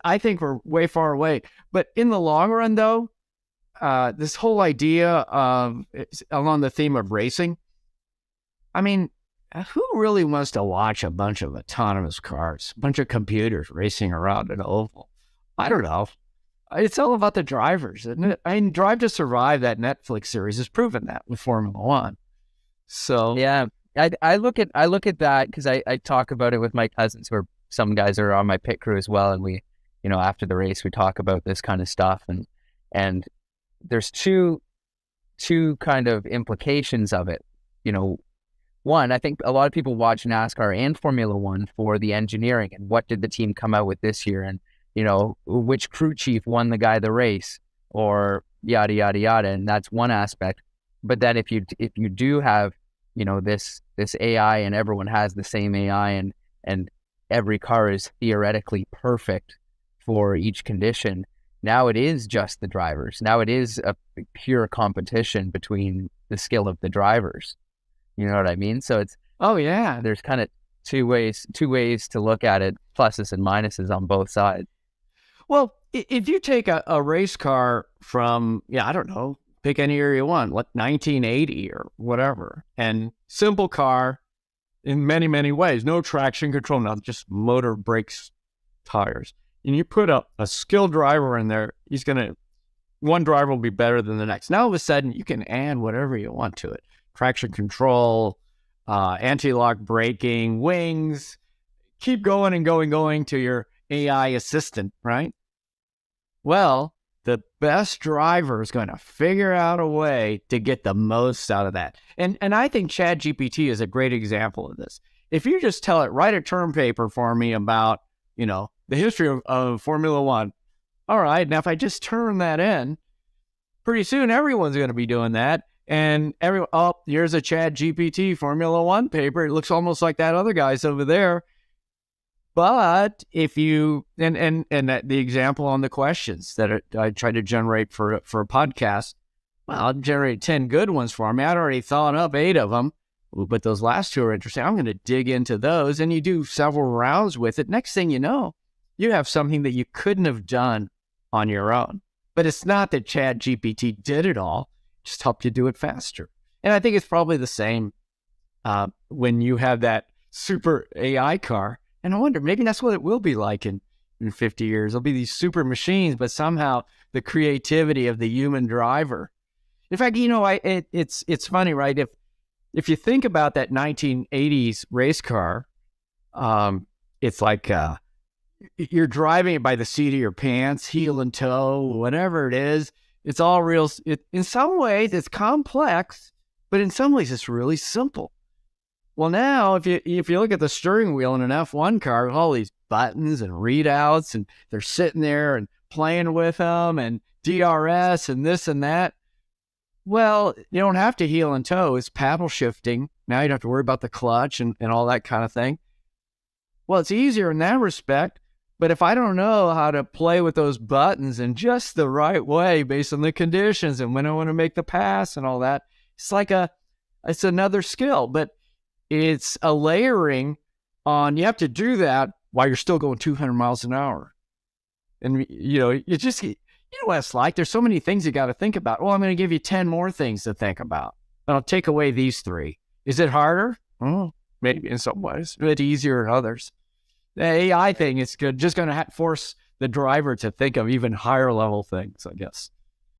I think we're way far away. But in the long run, though, this whole idea of along the theme of racing, I mean, who really wants to watch a bunch of autonomous cars, a bunch of computers racing around an oval? I don't know. It's all about the drivers, isn't it? I mean, Drive to Survive, that Netflix series, has proven that with Formula One. So Yeah, I look at that because I talk about it with my cousins, who are some guys are on my pit crew as well, and we, after the race we talk about this kind of stuff, and there's two kind of implications of it. One, I think a lot of people watch NASCAR and Formula One for the engineering and what did the team come out with this year, and which crew chief won the guy the race, or yada yada yada, and that's one aspect. But then if you do have this AI, and everyone has the same AI, and every car is theoretically perfect for each condition, now it is just the drivers. Now it is a pure competition between the skill of the drivers. You know what I mean? So it's, oh yeah, there's kind of two ways to look at it, pluses and minuses on both sides. Well, if you take a race car from, I don't know, pick any year you want, like 1980 or whatever, and simple car in many, many ways, no traction control, not just motor, brakes, tires. And you put a skilled driver in there, one driver will be better than the next. Now all of a sudden you can add whatever you want to it. Traction control, anti-lock braking, wings, keep going and going to your AI assistant, right? Well, the best driver is going to figure out a way to get the most out of that. And I think ChatGPT is a great example of this. If you just tell it, write a term paper for me about, the history of Formula One. All right, now if I just turn that in, pretty soon everyone's going to be doing that. And here's a ChatGPT Formula One paper. It looks almost like that other guy's over there. But if you, and the example on the questions that I try to generate for a podcast, well, I'll generate 10 good ones for me. I'd already thought up 8 of them, but those last 2 are interesting. I'm going to dig into those, and you do several rounds with it. Next thing you know, you have something that you couldn't have done on your own. But it's not that ChatGPT did it all. Just help you do it faster. And I think it's probably the same when you have that super AI car. And I wonder, maybe that's what it will be like in 50 years. There'll be these super machines, but somehow the creativity of the human driver. In fact, it's funny, right? If you think about that 1980s race car, it's like you're driving it by the seat of your pants, heel and toe, whatever it is. It's all real. In some ways, it's complex, but in some ways, it's really simple. Well, now, if you look at the steering wheel in an F1 car, with all these buttons and readouts, and they're sitting there and playing with them, and DRS and this and that. Well, you don't have to heel and toe. It's paddle shifting. Now you don't have to worry about the clutch and all that kind of thing. Well, it's easier in that respect. But if I don't know how to play with those buttons in just the right way based on the conditions and when I want to make the pass and all that, it's another skill. But it's a layering on, you have to do that while you're still going 200 miles an hour. And, you know what it's like. There's so many things you got to think about. Well, I'm going to give you 10 more things to think about. And I'll take away these 3. Is it harder? Oh, maybe in some ways. It's easier in others. The AI thing is just going to force the driver to think of even higher level things, I guess.